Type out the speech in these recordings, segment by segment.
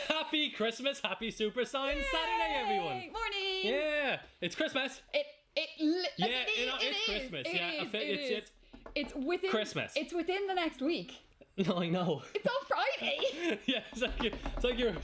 Happy Christmas, happy Super Science Saturday, everyone. Morning. Yeah, it's Christmas. It's Christmas. It's within Christmas. It's within the next week. No, I know. It's on Friday. Yeah, it's like you're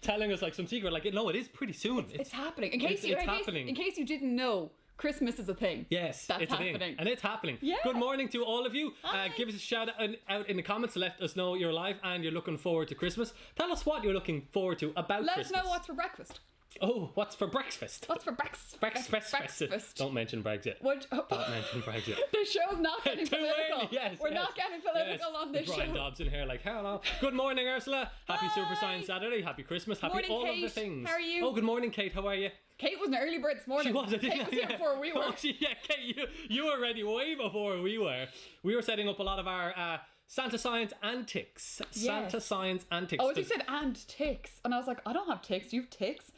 telling us like some secret. Like, no, it is pretty soon. It's happening. In case you didn't know, Christmas is a thing. Yes, that's it's happening. A thing. And it's happening. Yeah. Good morning to all of you. Hi. Give us a shout out in the comments. Let us know you're alive and you're looking forward to Christmas. Tell us what you're looking forward to about Let Christmas. us know what's for breakfast. Oh, what's for breakfast? What's for breakfast? Breakfast. Don't mention Brexit. Don't mention Brexit. The show's not getting political. Early. Yes, We're not getting political on this Brian show. Dobbs in here like, hello. Good morning, Ursula. Happy Super Science Saturday. Happy Christmas. Happy Morning, all Kate. of the things. How are you? Oh, good morning, Kate. How are you? Kate was an early bird this morning. She was, Kate was here before we were. Oh, Kate, you were ready way before we were. We were setting up a lot of our Santa Science antics. Yes. Santa Science antics. Oh, you said and ticks. And I was like, I don't have ticks. You have ticks?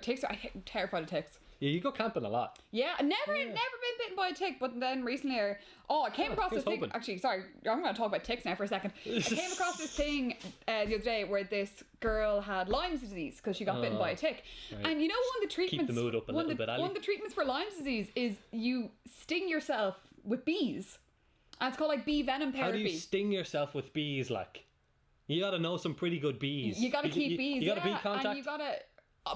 Ticks I'm terrified of ticks. Yeah, you go camping a lot. Yeah, never been bitten by a tick, but then recently I came across this thing. Actually, sorry, I'm going to talk about ticks now for a second. I came across this thing the other day where this girl had Lyme's disease because she got bitten by a tick. Right. And you know, one of the treatments, keep the mood up a little bit, Ali. One of the treatments for Lyme's disease is you sting yourself with bees. And it's called like bee venom therapy. How do you sting yourself with bees? Like, you got to know some pretty good bees. You got to keep bees. You got to bee contact. And you got to.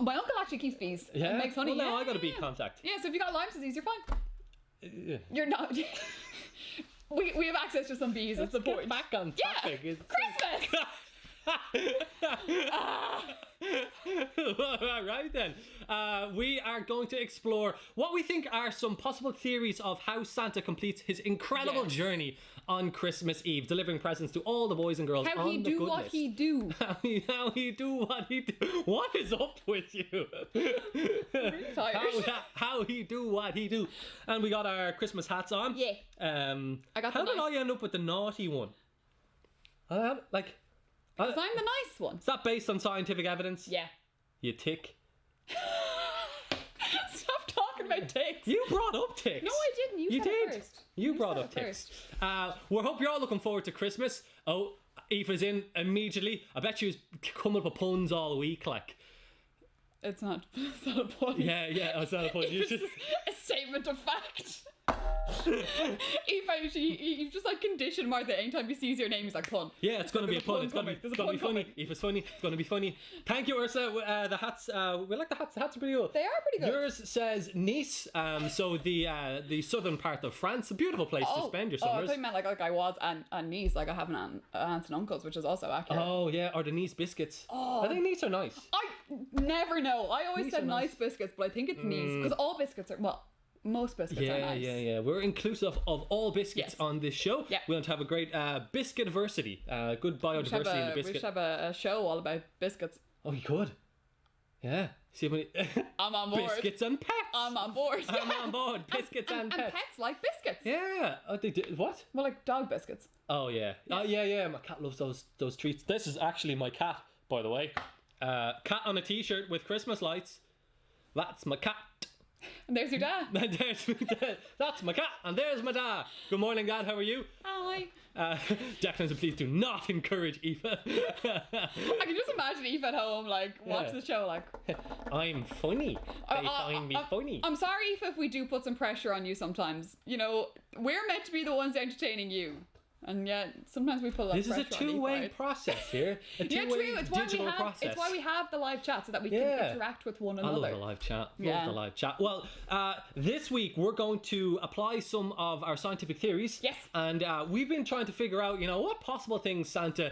My uncle actually keeps bees. Yeah, and makes honey. Well, no, I got to bee contact. Yeah, so if you got Lyme's disease, you're fine. Yeah. You're not. we have access to some bees. That's the point. Get back on topic. Yeah, Christmas. Right then, we are going to explore what we think are some possible theories of how Santa completes his incredible journey on Christmas Eve, delivering presents to all the boys and girls how on he the do good what list. he do. How he do what he do. What is up with you? Really tired. How he do what he do. And we got our Christmas hats on. Yeah. I got. How did I end up with the naughty one? Because I'm the nice one. Is that based on scientific evidence? Yeah. You tick. Stop talking about ticks. You brought up ticks. No, I didn't. You said did. It first. You brought up ticks. We hope you're all looking forward to Christmas. Oh, Aoife's in immediately. I bet she was coming up with puns all week. Like, it's not a pun. Yeah, it's not a pun. It's just a statement of fact. Aoife, you've just like conditioned Martha. Anytime he sees your name, he's like, pun. Yeah, it's going to be a pun. It's going to be funny. Aoife's funny. It's going to be funny. Thank you, Ursa. The hats, we like the hats. The hats are pretty good. They are pretty good. Yours says Nice, so the southern part of France. A beautiful place to spend your summers. I thought you meant like I was and Nice, like I have an aunts and uncles, which is also accurate. Oh yeah, or the Nice biscuits. I think Nice are nice. I never know. I always Nice said are nice. nice biscuits, but I think it's Nice because all biscuits are most biscuits are nice. Yeah. We're inclusive of all biscuits on this show. Yeah. We want to have a great biscuit diversity, good biodiversity in the biscuit. We should have a show all about biscuits. Oh, you could. Yeah. See how many I'm on board. Biscuits and pets. I'm on board. I'm on board. Biscuits and pets. And pets like biscuits. Yeah. Oh, they do. What? Well, like dog biscuits. Oh yeah. Oh yeah. My cat loves those treats. This is actually my cat, by the way. Cat on a t-shirt with Christmas lights. That's my cat. And there's your dad. That's my cat, and there's my dad. Good morning, Dad. How are you? Hi. Declan said, please do not encourage Aoife. I can just imagine Aoife at home, like, watch the show, like... I'm funny. They find me funny. I'm sorry, Aoife, if we do put some pressure on you sometimes. You know, we're meant to be the ones entertaining you. And yet, sometimes we put a lot of pressure on This is a two-way process here. A two-way digital process. It's why we have the live chat, so that we can interact with one another. I love the live chat. Love the live chat. Well, this week we're going to apply some of our scientific theories. Yes. And we've been trying to figure out, what possible things Santa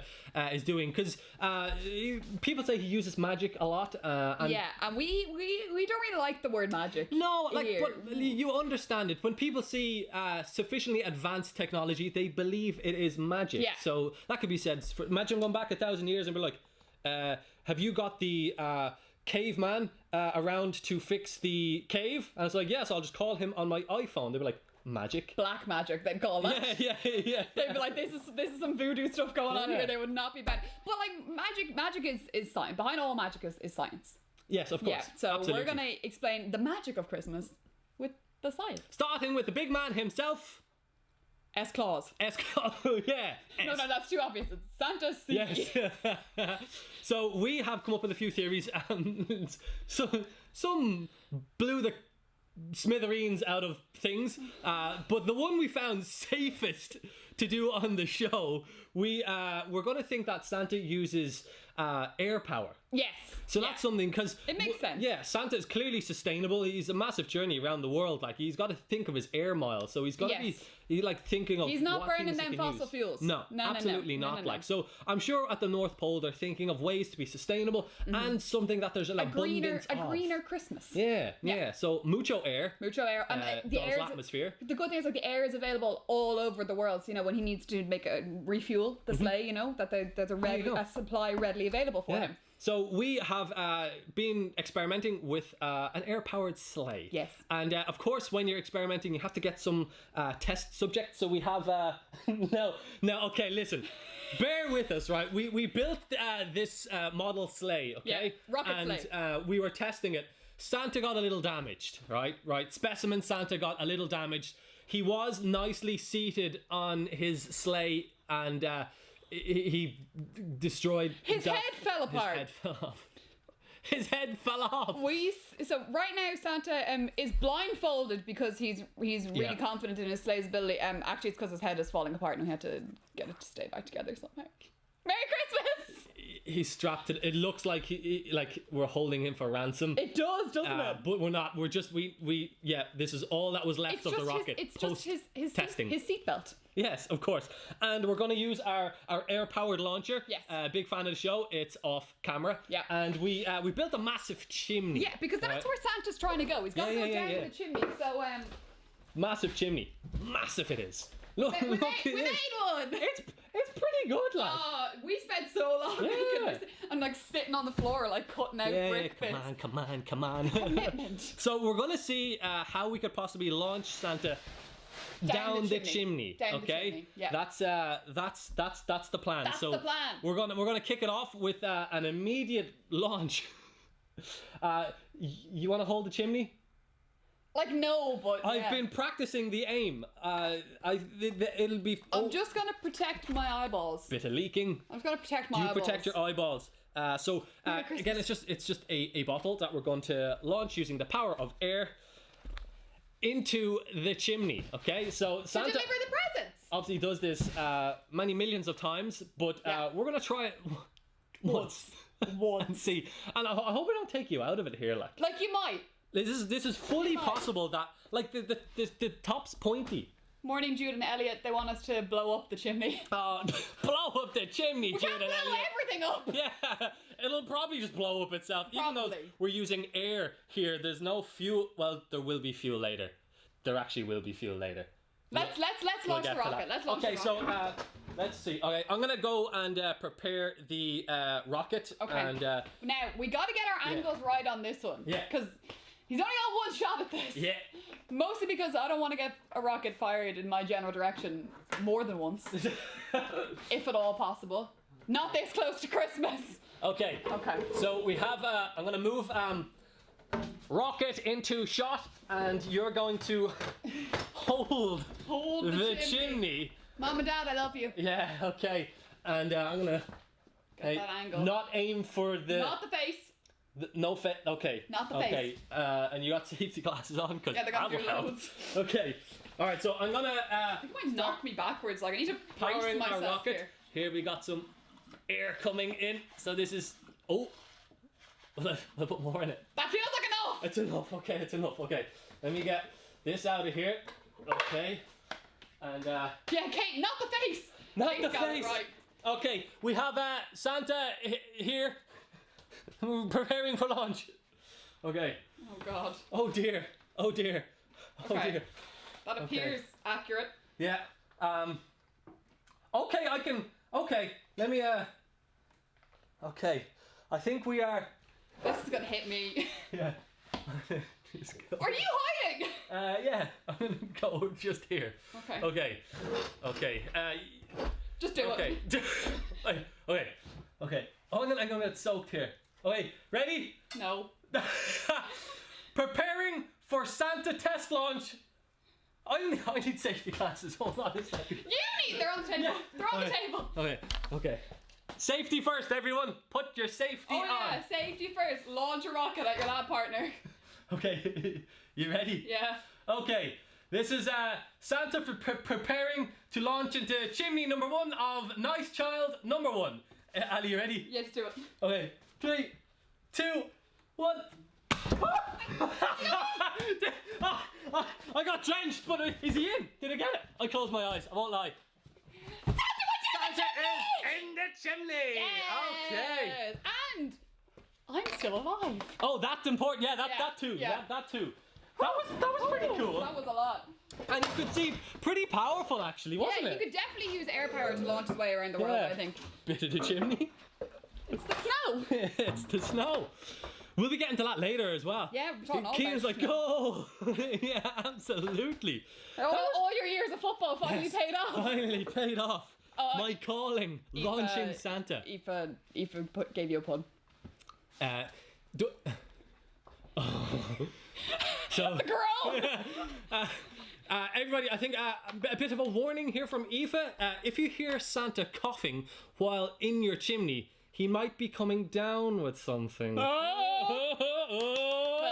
is doing. Because people say he uses magic a lot. And and we don't really like the word magic. No, but you understand it. When people see sufficiently advanced technology, they believe it is magic. Yeah. So that could be said. Imagine going back 1,000 years and be like, have you got the caveman around to fix the cave? And it's like, yes, I'll just call him on my iPhone. They'd be like, magic. Black magic, they'd call that. Yeah. They'd be like, this is some voodoo stuff going on here. They would not be bad. But like magic is science. Behind all magic is science. Yes, of course. Yeah. So absolutely. we're gonna explain the magic of Christmas with the science. Starting with the big man himself. S-Claus. Yeah. No, that's too obvious. It's Santa C. Yes. So we have come up with a few theories. Some blew the smithereens out of things, but the one we found safest to do on the show, we're going to think that Santa uses air power. Yes. So that's something, because it makes sense. Yeah, Santa is clearly sustainable. He's a massive journey around the world. Like, he's got to think of his air miles. So he's got to be like thinking of. He's not what burning things them he can fossil use. fuels. No, absolutely not. No. Like, so I'm sure at the North Pole they're thinking of ways to be sustainable and something that there's an abundance of. A greener Christmas. Yeah. So mucho air. And the air atmosphere. The good thing is, like, the air is available all over the world. So, you know, when he needs to refuel the sleigh, you know, that there's a supply readily available for him. So we have been experimenting with an air-powered sleigh. Yes. And of course, when you're experimenting, you have to get some test subjects. So we have no. Okay, listen. Bear with us, right? We built this model sleigh, okay? Yeah, rocket sleigh. And we were testing it. Santa got a little damaged, right? Specimen Santa got a little damaged. He was nicely seated on his sleigh, and he destroyed his head fell apart. His head fell off. So right now Santa is blindfolded because he's really confident in his sleigh's ability. Actually, it's because his head is falling apart and we had to get it to stay back together somehow. Merry Christmas! He's strapped to. It looks like like we're holding him for ransom. It does, doesn't it? But we're not. We're just this is all that was left of the rocket. It's just his testing. His seatbelt. Yes, of course. And we're going to use our air-powered launcher. Yes. Big fan of the show. It's off camera. Yeah. And we built a massive chimney. Yeah, because that's where Santa's trying to go. He's got to go down the chimney. So massive chimney. Massive it is. Look, we made one. It's pretty good, like. We spent so long making this. I'm like sitting on the floor, like cutting out brick bits. Come on. Commitment. So we're gonna see how we could possibly launch Santa down the chimney. Down okay, the chimney. Yeah. That's the plan. That's the plan. We're gonna kick it off with an immediate launch. You want to hold the chimney? Like, no, but I've been practicing the aim. It'll be. I'm just gonna protect my eyeballs. Bit of leaking. I'm just gonna protect my eyeballs. You protect your eyeballs. Again, it's just a bottle that we're going to launch using the power of air into the chimney. Okay, so Santa deliver the presents. obviously does this many millions of times, but we're gonna try it once and see. And I hope we don't take you out of it here, like you might. This is fully possible that like the top's pointy. Morning, Jude and Elliot. They want us to blow up the chimney. Blow up the chimney, We Jude can't and blow Elliot. everything up. Yeah, it'll probably just blow up itself. Even though Probably. we're using air here, there's no fuel. Well, there will be fuel later. There actually will be fuel later. Let's We'll launch the get to rocket. that. Let's launch the rocket. So let's see. Okay, I'm gonna go and prepare the rocket. Okay. And Now we got to get our angles right on this one. Yeah. Because he's only got one shot at this. yeah. Mostly because I don't want to get a rocket fired in my general direction more than once, if at all possible. Not this close to Christmas. Okay. Okay. So we have. I'm gonna move rocket into shot, and you're going to hold the chimney. Mom and Dad, I love you. Yeah. Okay. And I'm gonna. Get that angle. Not aim for the. Not the face. No face. Okay. Not the okay. And you got safety glasses on because Yeah, they got loads. Okay. All right. So I'm gonna. You might knock me backwards. Like I need to brace Powering myself our rocket. Here we got some air coming in. So this is. Oh. I'll put more in it. That feels like enough. It's enough. Okay. It's enough. Okay. Let me get this out of here. Okay. And. Yeah, Kate, not the face. Not Kate's the got it face. right. Okay. We have Santa here. Preparing for launch. Okay. Oh God. Oh dear. Oh dear. Oh Okay. dear. That appears accurate. Yeah. Okay, I can. Okay, let me. Okay, I think we are. This is gonna hit me. Yeah. Are you hiding? Yeah. I'm gonna go just here. Okay. Okay. Okay. Just do okay. it. Okay. Okay. Oh, I'm gonna get soaked here. Okay, ready? No. Preparing for Santa test launch. I need safety glasses. Hold on a second. You need. They're on the table. They're on the table. Okay. Safety first, everyone. Put your safety on. Yeah, safety first. Launch a rocket at your lab partner. Okay, you ready? Yeah. Okay, this is Santa preparing to launch into chimney number 1 of Nice Child number 1. Ali, you ready? Yeah, just do it. Okay, 3, 2, 1. I got drenched, but is he in? Did I get it? I closed my eyes, I won't lie. Santa is in the chimney! Yes. Okay. And I'm still alive. Oh, that's important. Yeah, that too. Yeah. That too. That was pretty cool. That was a lot. And you could see pretty powerful actually, wasn't Yeah, it? you could definitely use air power to launch his way around the world, I think. Bit of the chimney. It's the snow. It's the snow. We'll be getting to that later as well. Yeah, we're talking all Keenan's about like, go! Yeah, absolutely. All your years of football finally paid off. Finally paid off. My calling, launching Santa. Aoife gave you a pun. So The girl! everybody, I think a bit of a warning here from Aoife. If you hear Santa coughing while in your chimney, he might be coming down with something. Well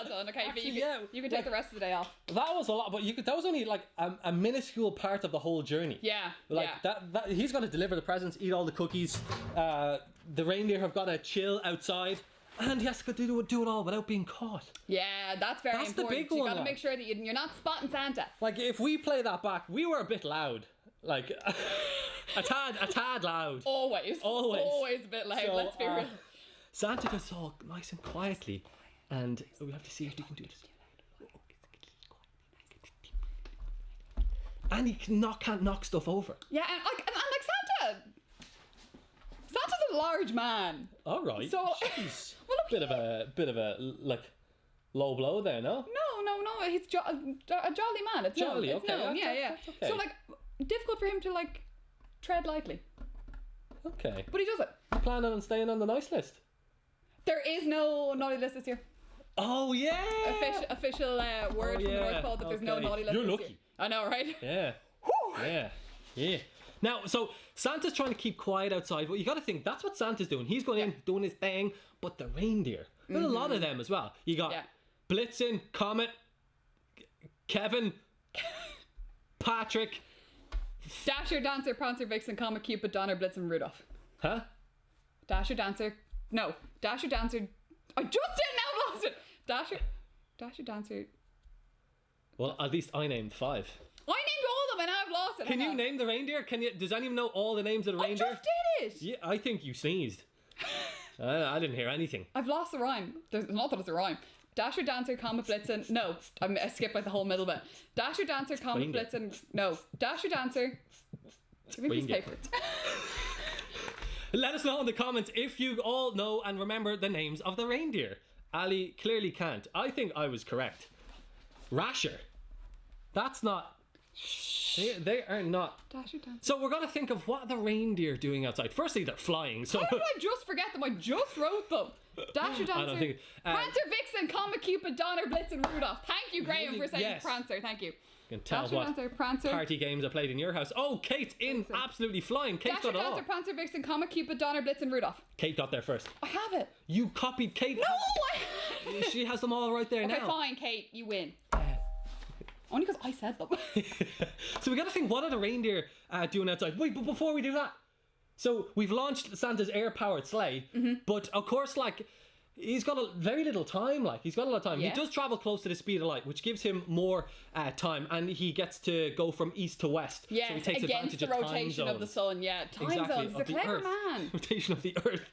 done, okay, Actually, but you can take the rest of the day off. That was a lot, but that was only like a minuscule part of the whole journey. Yeah, Like that he's got to deliver the presents, eat all the cookies. The reindeer have got to chill outside, and he has to do it all without being caught. Yeah, that's very That's the important. big You one, gotta like. make sure that you're not spotting Santa. Like if we play that back, we were a bit loud, like a tad loud. Always a bit loud. So, Let's be real. Santa does all nice and quietly, and we have to see if he can do this. And he can't knock stuff over. Yeah, and like Santa's a large man. All right. So, Jeez. well, look, bit of a like low blow there, no? No, he's a jolly man. It's Jolly, known. It's okay, known. Yeah. that's okay. So like, difficult for him to like tread lightly, Okay. but he does it. You planning on staying on the nice list? There is no naughty list this year. Oh yeah. Official word from the North Pole that there's no Okay. naughty list. You're this lucky. year. I know, right? Yeah. Yeah. Now, so Santa's trying to keep quiet outside, but you got to think that's what Santa's doing. He's going in, doing his thing, but the reindeer, there's a lot of them as well. You got Blitzen, Comet, Kevin, Patrick, Dasher, Dancer, Prancer, Vixen, Comet, Cupid, Donner, Blitzen, Rudolph. huh? Dasher, Dancer. I just did now lost it. Dasher, Dancer. Well, at least I named 5. I named all of them and now I've lost it. Can Hang you on. name the reindeer? Does anyone know all the names of the I reindeer? just did it. Yeah, I think you sneezed. I didn't hear anything. I've lost the rhyme. There's not that it's a rhyme. Dasher, Dancer, Comet, Blitzen. No, I skipped like the whole middle bit. Dasher, Dancer, Comet, Reindeer. Blitzen. No, Dasher, Dancer. Give me a piece of Reindeer. paper. Let us know in the comments if you all know and remember the names of the reindeer. Ali clearly can't. I think I was correct. Rasher. That's not... They are not... Dasher, Dancer. So we're going to think of what are the reindeer doing outside. Firstly, they're flying. So How did I just forget them? I just wrote them. Dasher, Dancer, I don't think... Prancer, Vixen, Comet, Cupid, Donner, Blitzen, Rudolph. Thank you, Graham, for saying Yes. Prancer. Thank you. You can tell Dasher, what Dancer, Prancer. party games are played in your house. Oh, Kate's in absolutely flying. Kate's Dasher, got it all. Dancer, Prancer, Vixen, Comet, Cupid, Donner, Blitzen, Rudolph. Kate got there first. I have it. You copied Kate. No! She has them all right there Okay, now. fine, Kate, you win. Only because I said them. So we got to think, what are the reindeer doing outside? Wait, but before we do that, so we've launched Santa's air-powered sleigh, but of course, like, he's got very little time. Like, he's got a lot of time. Yeah. He does travel close to the speed of light, which gives him more time, and he gets to go from east to west. Yes, so he takes against advantage the of time rotation of the zones. sun. Yeah, time Exactly, zones. He's a of the clever Earth. man. Rotation of the Earth.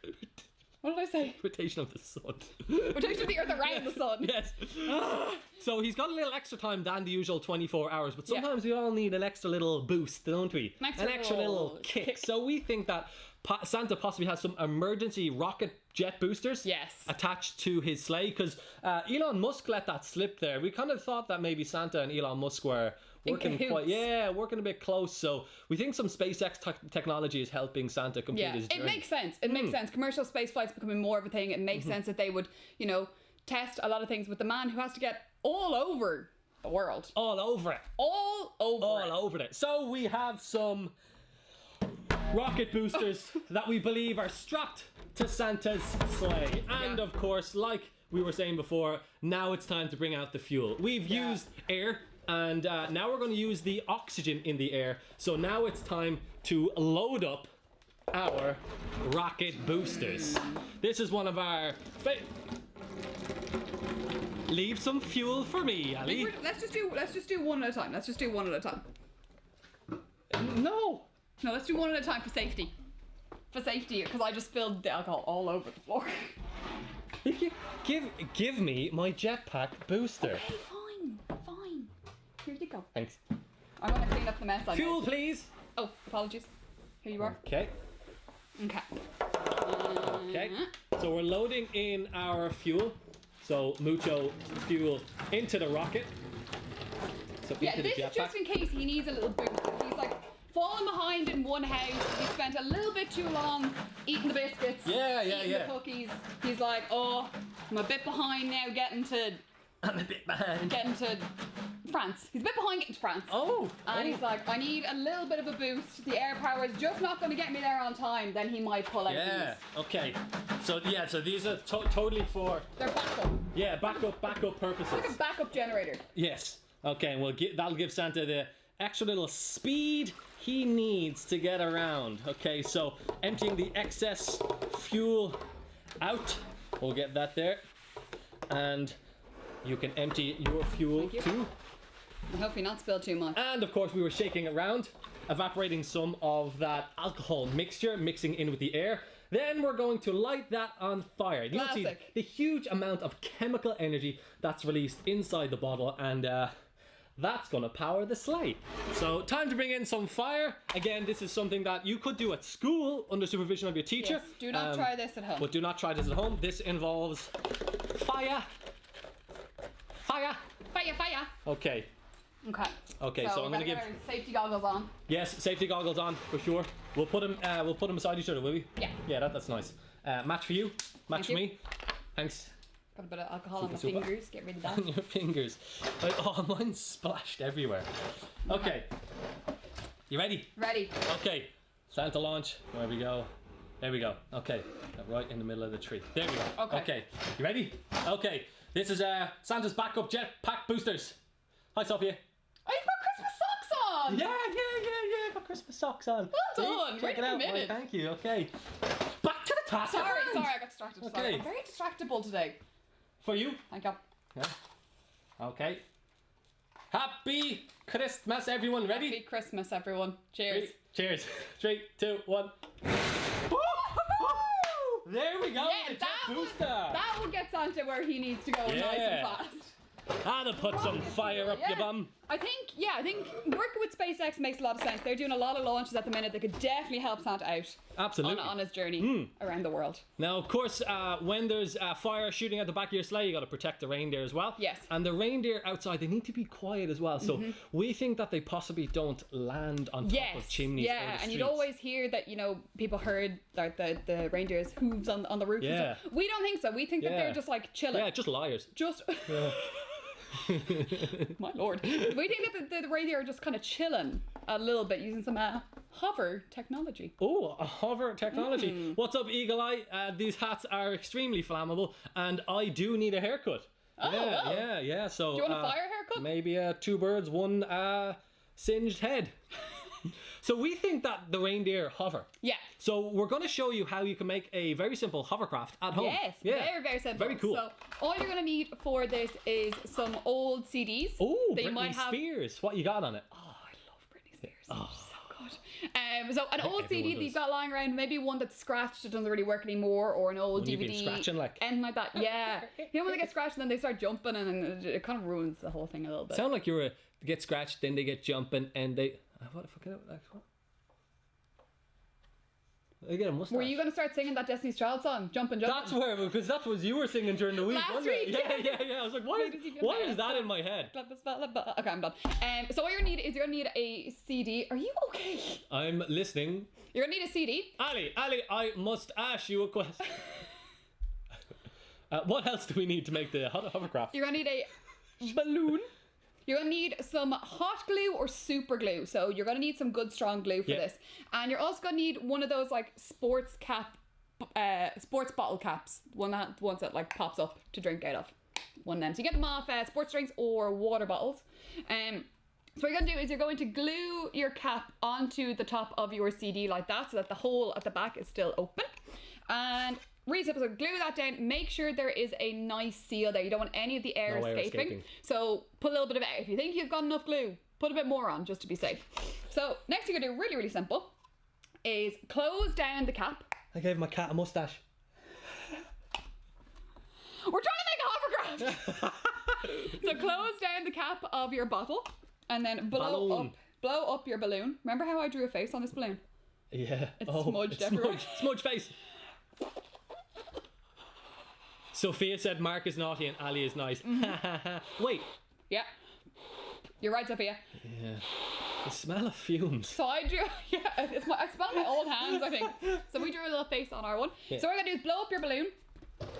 What did I say? Rotation of the sun. Rotation of the Earth around the sun. Yes. So he's got a little extra time than the usual 24 hours, but sometimes we all need an extra little boost, don't we? An extra little little kick. So we think that Santa possibly has some emergency rocket jet boosters attached to his sleigh, because Elon Musk let that slip there. We kind of thought that maybe Santa and Elon Musk were working working a bit close. So we think some SpaceX technology is helping Santa complete his journey. It makes sense. It makes sense. Commercial space flight's becoming more of a thing. It makes sense that they would, test a lot of things with the man who has to get all over the world. All over it. All over it. So we have some rocket boosters that we believe are strapped to Santa's sleigh. And of course, like we were saying before, now it's time to bring out the fuel. We've used air, and now we're going to use the oxygen in the air. So now it's time to load up our rocket boosters. This is one of our leave some fuel for me, Ali. Let's just do one at a time. No, let's do one at a time for safety. Because I just spilled the alcohol all over the floor. give me my jetpack booster. Okay, fine. Here you go. Thanks. I want to clean up the mess I Fuel, made. please. Oh, apologies. Here you are. Okay. Okay. So we're loading in our fuel. So mucho fuel into the rocket. So into the this is jetpack. just in case he needs a little boost. If he's like falling behind in one house, he spent a little bit too long eating the biscuits, eating the cookies. He's like, oh, I'm a bit behind now I'm a bit behind. getting to France. He's a bit behind getting to France. And he's like, I need a little bit of a boost. The air power is just not going to get me there on time. Then he might pull out these. Okay. So these are totally for... They're backup. Yeah, backup purposes. It's like a backup generator. Yes. Okay, and that'll give Santa the extra little speed he needs to get around. Okay, so emptying the excess fuel out. We'll get that there. And you can empty your fuel too. I hope you not spill too much. And of course we were shaking it around, evaporating some of that alcohol mixture, mixing in with the air. Then we're going to light that on fire. You can see the huge amount of chemical energy that's released inside the bottle, and that's going to power the sleigh. So time to bring in some fire. Again, this is something that you could do at school under supervision of your teacher. Yes, do not try this at home. But do not try this at home. This involves fire. Fire. Okay. So I'm gonna give our safety goggles on. Yes, safety goggles on for sure. We'll put them beside each other, will we? Yeah. Yeah, that's nice. Match for you. Match for me. Thanks. Got a bit of alcohol on my fingers. Get rid of that. On your fingers. Oh, mine's splashed everywhere. Okay. You ready? Ready. Okay. Santa launch. There we go. Okay. Right in the middle of the tree. There we go. Okay. You ready? Okay. This is Santa's backup jetpack boosters. Hi, Sophia. Oh, you've got Christmas socks on! Yeah. Got Christmas socks on. Well done. Check it out. Right, thank you. Okay. Back to the task. Sorry, I got distracted. Okay. Sorry. I'm very distractible today. For you. Thank you. Yeah. Okay. Happy Christmas, everyone. Ready? Happy Christmas, everyone. Cheers. Cheers. 3, 2, 1. There we go. Yeah, the jet booster. That will get Santa where he needs to go nice and fast. That'll put some fire up your bum. I think working with SpaceX makes a lot of sense. They're doing a lot of launches at the minute that could definitely help Santa out. Absolutely. On his journey around the world. Now, of course, when there's fire shooting at the back of your sleigh, you got to protect the reindeer as well. Yes. And the reindeer outside, they need to be quiet as well. So we think that they possibly don't land on top of chimneys. Yeah, or the and you'd always hear that, people heard like the reindeer's hooves on the roof. Yeah. And stuff. We don't think so. We think that they're just like chilling. Yeah, just liars. My lord. We think that the reindeer are just kind of chilling a little bit using some hover technology. Oh, a hover technology. What's up, Eagle Eye? These hats are extremely flammable, and I do need a haircut. Oh, yeah. So, do you want a fire haircut? Maybe 2 birds, 1 singed head. So we think that the reindeer hover. Yeah. So we're going to show you how you can make a very simple hovercraft at home. Yes, very, very simple. Very cool. So all you're going to need for this is some old CDs. Oh, that Britney Spears. What you got on it? Oh, I love Britney Spears. Oh. She's so good. So an old CD that you've got lying around, maybe one that's scratched, it doesn't really work anymore, or an old DVD. You've been scratching like. Anything like that, yeah. When they get scratched and then they start jumping and it kind of ruins the whole thing a little bit. Sound like they get scratched, then they get jumping and they... What the fuck? What? I get a mustache. Were you going to start singing that Destiny's Child song, Jumpin'? That's what was you were singing during the week, Last wasn't it? week. Yeah. I was like, why is that in my head? Okay, I'm done. So what you're going to need is you're going to need a CD. Are you okay? I'm listening. You're going to need a CD. Ali, I must ask you a question. What else do we need to make the hovercraft? You're going to need a balloon. You're going to need some hot glue or super glue. So you're going to need some good strong glue for this. And you're also going to need one of those like sports bottle caps. Ones that like pops up to drink out of. One of them. So you get them off sports drinks or water bottles. So what you're going to do is you're going to glue your cap onto the top of your CD like that, so that the hole at the back is still open. And really simple, so glue that down. Make sure there is a nice seal there. You don't want any of the air escaping. So put a little bit of air. If you think you've got enough glue, put a bit more on just to be safe. So next thing you're going to do, really, really simple, is close down the cap. I gave my cat a mustache. We're trying to make a hovercraft! So close down the cap of your bottle. And then blow up your balloon. Remember how I drew a face on this balloon? Yeah. It's smudged everywhere. Smudge face. Sophia said Mark is naughty and Ali is nice. Wait. Yeah. You're right, Sophia. Yeah. The smell of fumes. So I drew, I smelled my old hands, I think. So we drew a little face on our one. Yeah. So what we're going to do is blow up your balloon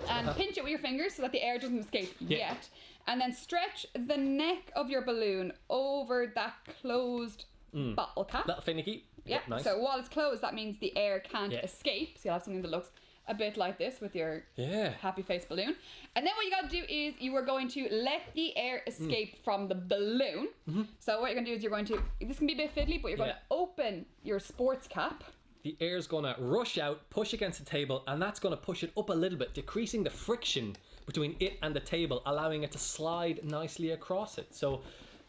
and pinch it with your fingers so that the air doesn't escape yet. And then stretch the neck of your balloon over that closed bottle cap. Little finicky. Yeah. Nice. So while it's closed, that means the air can't escape. So you'll have something that looks a bit like this with your happy face balloon. And then what you got to do is you are going to let the air escape from the balloon. So what you're going to do is you're going to, this can be a bit fiddly, but you're going to open your sports cap. The air's going to rush out, push against the table, and that's going to push it up a little bit, decreasing the friction between it and the table, allowing it to slide nicely across it. So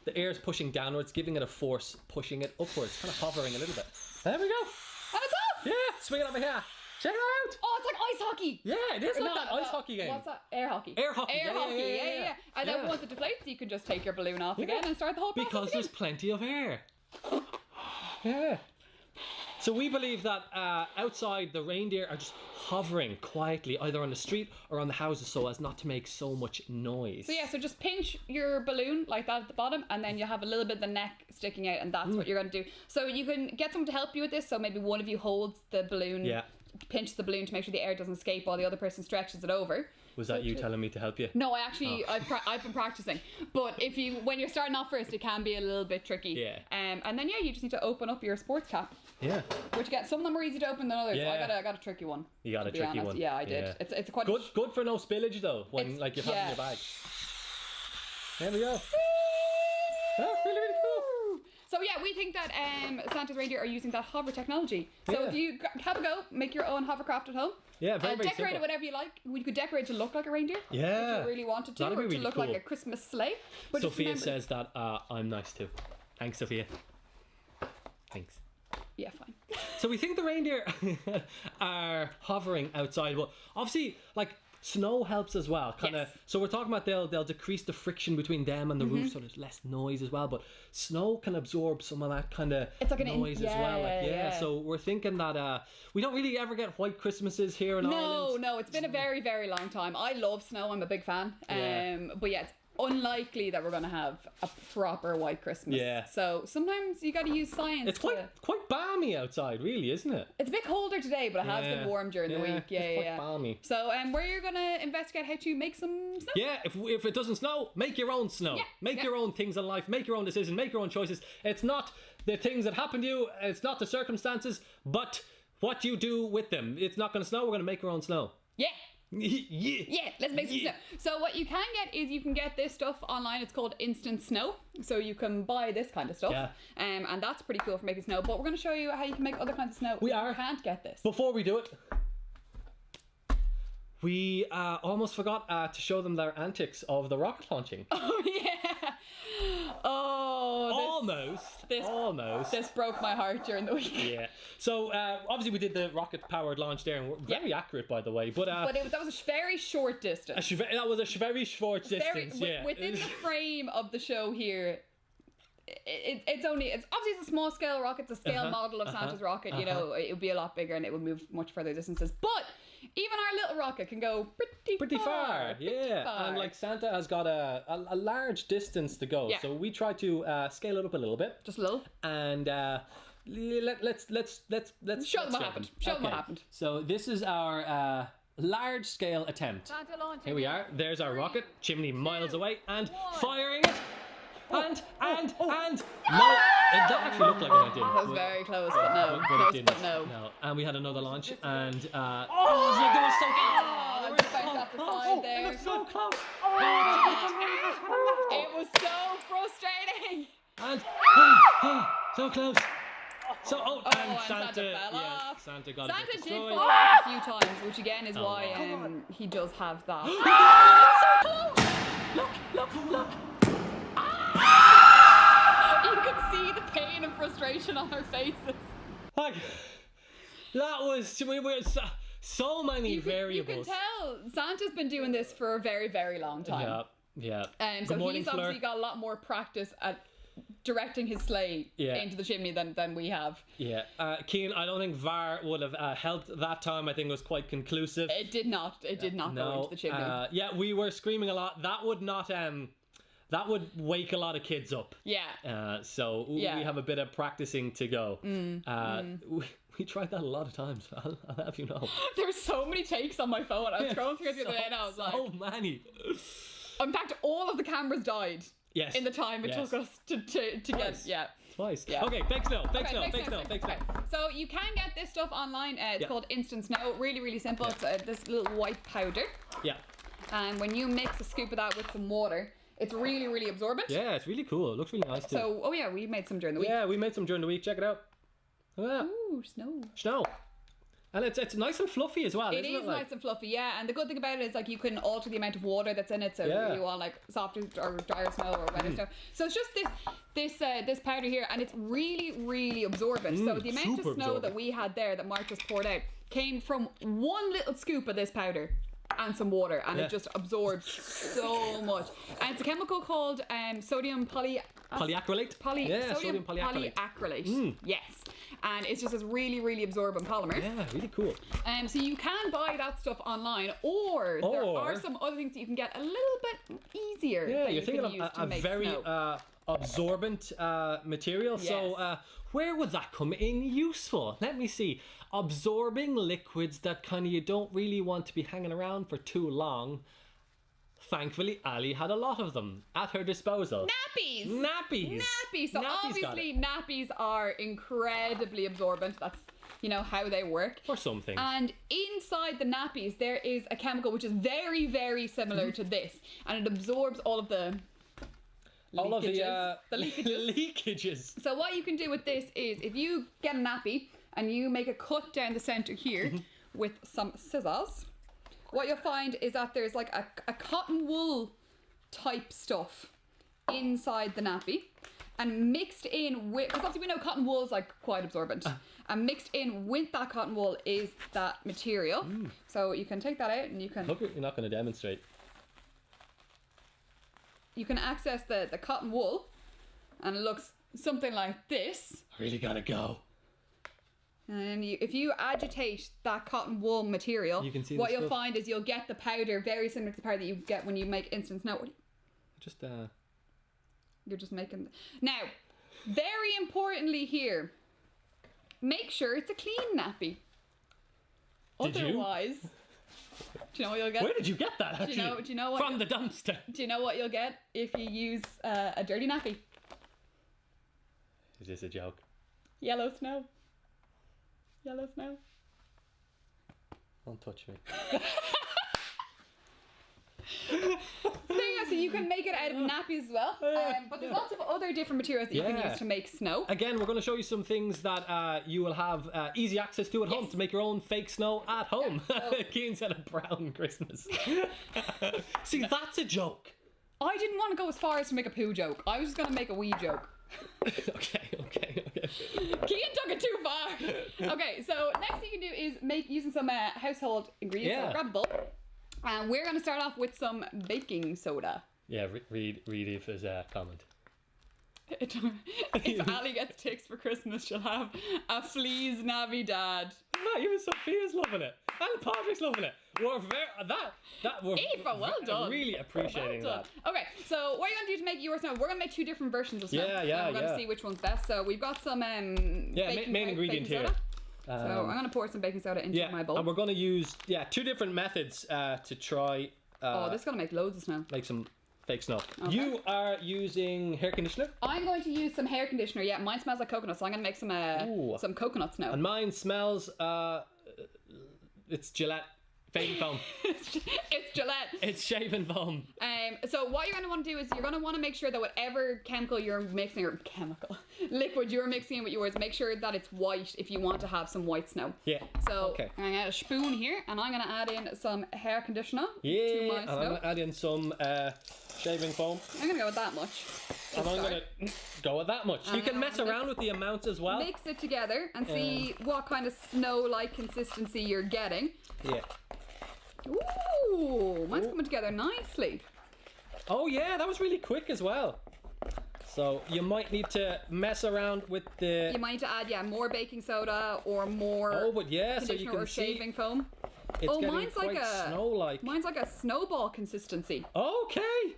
the air's pushing downwards, giving it a force, pushing it upwards, kind of hovering a little bit. There we go. And it's off! Yeah, swing it over here. Check it out. Oh, it's like ice hockey. Yeah, it is like that ice hockey game. What's that? Air hockey. Air hockey. Air hockey. Yeah. And then once it deflates, you can just take your balloon off again and start the whole process because there's plenty of air. Yeah. So we believe that outside the reindeer are just hovering quietly either on the street or on the houses so as not to make so much noise. So yeah, so just pinch your balloon like that at the bottom and then you have a little bit of the neck sticking out and that's what you're going to do. So you can get someone to help you with this, so maybe one of you holds the balloon, pinch the balloon to make sure the air doesn't escape while the other person stretches it over. Was that you telling me to help you? No, I've been practicing. But when you're starting off first, it can be a little bit tricky. Yeah. And then you just need to open up your sports cap. Yeah. Which some of them are easy to open than others. Yeah. So I got a tricky one. You got a tricky one. Yeah, I did. Yeah. It's quite good for no spillage though when you've had it in your bag. There we go. Oh, really, really cool. So yeah, we think that Santa's reindeer are using that hover technology. So if you have a go, make your own hovercraft at home. Yeah, very decorate simple. it whatever you like. You could decorate to look like a reindeer. Yeah. If you really wanted to. That'd be or really to look cool. like a Christmas sleigh. But Sophia says that I'm nice too. Thanks, Sophia. Thanks. Yeah, fine. So we think the reindeer are hovering outside, but obviously, like, snow helps as well, kind of. Yes. So we're talking about they'll decrease the friction between them and the roof, so there's less noise as well. But snow can absorb some of that kind of noise as well. Like, so we're thinking that we don't really ever get white Christmases here in Ireland. No, it's been a very, very long time. I love snow. I'm a big fan. But yeah, it's unlikely that we're going to have a proper white Christmas. Yeah. So sometimes you got to use science. It's quite balmy outside, really, isn't it? It's a bit colder today, but it has been warm during the week. It's quite balmy. So where you're going to investigate how to make some snow? Yeah, if it doesn't snow, make your own snow. Yeah. Make your own things in life. Make your own decisions. Make your own choices. It's not the things that happen to you. It's not the circumstances, but what you do with them. It's not going to snow. We're going to make our own snow. Yeah. Yeah, let's make some snow. So what you can get is you can get this stuff online. It's called instant snow. So you can buy this kind of stuff. Yeah. And that's pretty cool for making snow. But we're going to show you how you can make other kinds of snow. You can't get this. Before we do it, we almost forgot to show them their antics of the rocket launching. Oh yeah. Almost. This broke my heart during the week. Yeah. So obviously we did the rocket powered launch there, and we're very accurate, by the way. But that was a very short distance. That was a very short distance. Within the frame of the show here. It's obviously it's a small scale rocket. It's a scale model of Santa's rocket. You know, it would be a lot bigger and it would move much further distances. But even our little rocket can go pretty far. Yeah, and like Santa has got a large distance to go. Yeah. So we try to scale it up a little bit, just a little, and let's show them what happened. Show them what happened. So this is our large scale attempt. Here we are. There's our rocket, chimney miles away, and firing it. And And no, it that actually looked like it went in. That was very close, but no. But Close, it didn't. but no. No. And we had another launch, and it was like, they were so Oh, just bounced off the side there. It was so close. It was so frustrating. And so close. So and Santa fell off. Santa got Santa a bit did destroyed. fall off a few times, which again is why he does have that. Look. You could see the pain and frustration on our faces. Like, that was so many variables. You can tell Santa's been doing this for a very, very long time. Yeah. So he's obviously got a lot more practice at directing his sleigh into the chimney than we have. Yeah. Cian, I don't think VAR would have helped that time. I think it was quite conclusive. It did not go into the chimney. Yeah, we were screaming a lot. That would not... that would wake a lot of kids up. Yeah. So we have a bit of practicing to go. We tried that a lot of times, I'll have you know. There's so many takes on my phone. I was scrolling through it the other day and I was like... So many. In fact, all of the cameras died. Yes. In the time it took us to get... Yeah. Twice. Yeah. Okay, fake snow. Okay. So you can get this stuff online. It's called instant snow. Really, really simple. It's this little white powder. Yeah. And when you mix a scoop of that with some water, it's really, really absorbent. Yeah, it's really cool. It looks really nice too. So, we made some during the week. Yeah, we made some during the week. Check it out. Look at that. Ooh, Snow. And it's nice and fluffy as well, It isn't it? is nice and fluffy, yeah. And the good thing about it is like you can alter the amount of water that's in it, so you want like softer or drier snow or wetter snow. So it's just this powder here, and it's really, really absorbent. So the amount of snow that we had there that Mark just poured out came from one little scoop of this powder and some water, and it just absorbs so much. And it's a chemical called sodium polyacrylate. Sodium polyacrylate. Yes. And it's just this really, really absorbent polymer. Yeah, really cool. So you can buy that stuff online, or there are some other things that you can get a little bit easier. Yeah, that you're you thinking can of use to a make very snow. absorbent material. Yes. So where would that come in useful? Let me see. Absorbing liquids that kind of you don't really want to be hanging around for too long. Thankfully, Ali had a lot of them at her disposal. Nappies. So Nappies obviously nappies are incredibly absorbent. That's how they work. For some things. And inside the nappies there is a chemical which is very, very similar to this, and it absorbs all of the leakages. leakages. So what you can do with this is, if you get a nappy and you make a cut down the center here with some scissors, what you'll find is that there's like a cotton wool type stuff inside the nappy, and mixed in with, because obviously we know cotton wool is like quite absorbent, and mixed in with that cotton wool is that material. So you can take that out and you can... Hope you're not going to demonstrate. You can access the cotton wool, and it looks something like this. I really gotta go. And then if you agitate that cotton wool material, you can see what you'll find is you'll get the powder very similar to the powder that you get when you make instant snow. Just You're just making... Now, very importantly here, make sure it's a clean nappy. Otherwise... Do you know what you'll get? Where did you get that, actually? Do you know what From the dumpster. Do you know what you'll get if you use a dirty nappy? Is this a joke? Yellow snow. Yellow snow. Don't touch me. So you can make it out of nappies as well. But there's lots of other different materials that you can use to make snow. Again, we're going to show you some things that you will have easy access to at home to make your own fake snow at home. Cian said a brown Christmas. See, that's a joke. I didn't want to go as far as to make a poo joke. I was just going to make a wee joke. Okay. Cian took it too far. Okay, so next thing you can do is make using some household ingredients. So grab a bowl. And we're going to start off with some baking soda. Yeah, read Eva's comment. If Ali gets ticks for Christmas, she'll have a fleas Navidad. No, even Sophia's loving it. And Patrick's loving it. We're Eva, well done. Really appreciating that. Okay, so what are you going to do to make yours snow? We're going to make two different versions of snow. Yeah. We're going to see which one's best. So we've got some main ingredient here. So I'm going to pour some baking soda into my bowl. And we're going to use two different methods to try. This is going to make loads of snow. Make some fake snow. Okay. You are using hair conditioner. I'm going to use some hair conditioner. Yeah, mine smells like coconut, so I'm going to make some coconut snow. And mine smells, it's Gillette. Fading foam. It's Gillette. It's shaving foam. So what you're going to want to do is you're going to want to make sure that whatever chemical you're mixing, or liquid you're mixing in with yours, make sure that it's white if you want to have some white snow. Yeah. So okay. I'm going to add a spoon here, and I'm going to add in some hair conditioner to my Yeah, and snow. I'm going to add in some shaving foam. I'm going to go with that much. And I'm going to go with that much. You can mess around with the amounts as well. Mix it together and see what kind of snow-like consistency you're getting. Yeah. Ooh, mine's coming together nicely. Oh yeah, that was really quick as well. So you might need to mess around with the... You might need to add, more baking soda or more Oh, but yeah, so you conditioner can or shaving foam. It's getting mine's like quite snow-like. Mine's like a snowball consistency. Okay.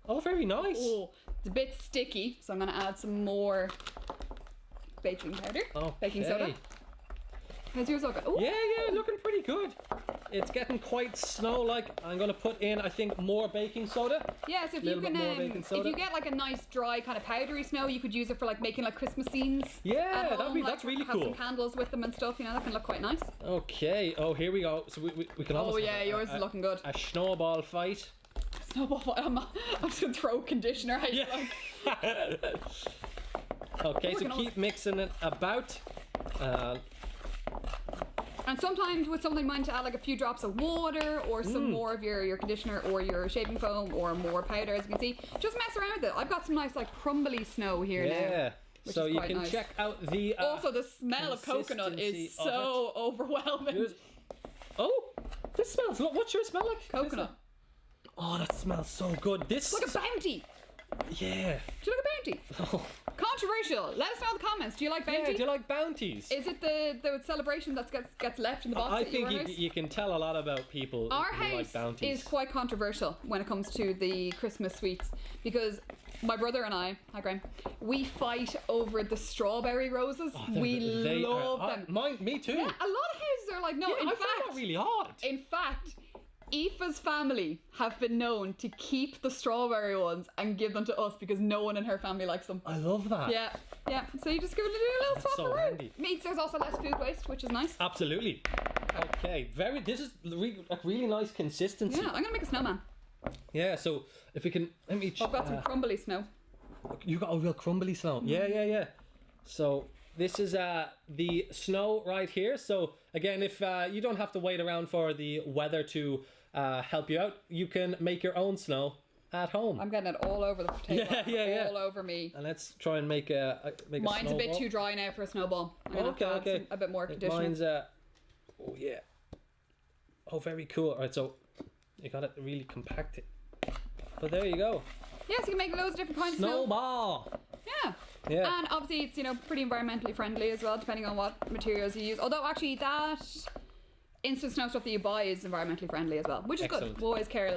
Oh, very nice. Oh, it's a bit sticky, so I'm going to add some more baking powder. Okay. Baking soda. How's yours look? Ooh. Yeah, looking pretty good. It's getting quite snow-like. I'm going to put in, I think, more baking soda. Yeah, so if Little you bit more can, baking soda. if you get like a nice dry kind of powdery snow, you could use it for like making like Christmas scenes. Yeah, at home, that's really have cool. some candles with them and stuff. That can look quite nice. Okay. Oh, here we go. So we can almost. Oh yeah, yours is looking good. A snowball fight. Snowball fight. I'm just gonna throw conditioner at you. Yeah. Okay, so keep mixing it about. And sometimes with something, mind to add like a few drops of water or some more of your conditioner or your shaving foam or more powder, as you can see. Just mess around with it. I've got some nice like crumbly snow here now. Yeah. So you can nice. check out the. Also, the smell of coconut is so overwhelming. Oh, this smells. What's your smell like? Coconut. Oh, that smells so good. This. Like a bounty. Yeah. Do you like a bounty? Oh. Controversial. Let us know in the comments. Do you like bounty? Yeah, do you like bounties? Is it the celebration that gets left in the box? I at your think house? you can tell a lot about people Our who like house bounties. is quite controversial when it comes to the Christmas sweets because my brother and I, hi Graham, we fight over the strawberry roses. We love them. Me too. Yeah, a lot of houses are like, no, Yeah, in I fact, find that really odd. In fact, Aoife's family have been known to keep the strawberry ones and give them to us because no one in her family likes them. I love that. Yeah. So you just give it a little swap so around. handy. Means there's also less food waste, which is nice. Absolutely. Okay, this is really nice consistency. Yeah, I'm gonna make a snowman. Yeah, so if we can, let me. I've got some crumbly snow. You got a real crumbly snow. Yeah. So this is the snow right here. So again, if you don't have to wait around for the weather to help you out, you can make your own snow at home. I'm getting it all over the table. Yeah. All over me. And let's try and make a Mine's a bit snowball. too dry now for a snowball. I'm gonna have to add a bit more conditioner. Mine's oh yeah. Oh, very cool. All right, so you got it really compacted. But there you go. Yeah, so you can make loads of different kinds of snow. Snowball. Yeah. And obviously it's pretty environmentally friendly as well, depending on what materials you use. Although actually that instant snow stuff that you buy is environmentally friendly as well, which is Excellent. good. We always care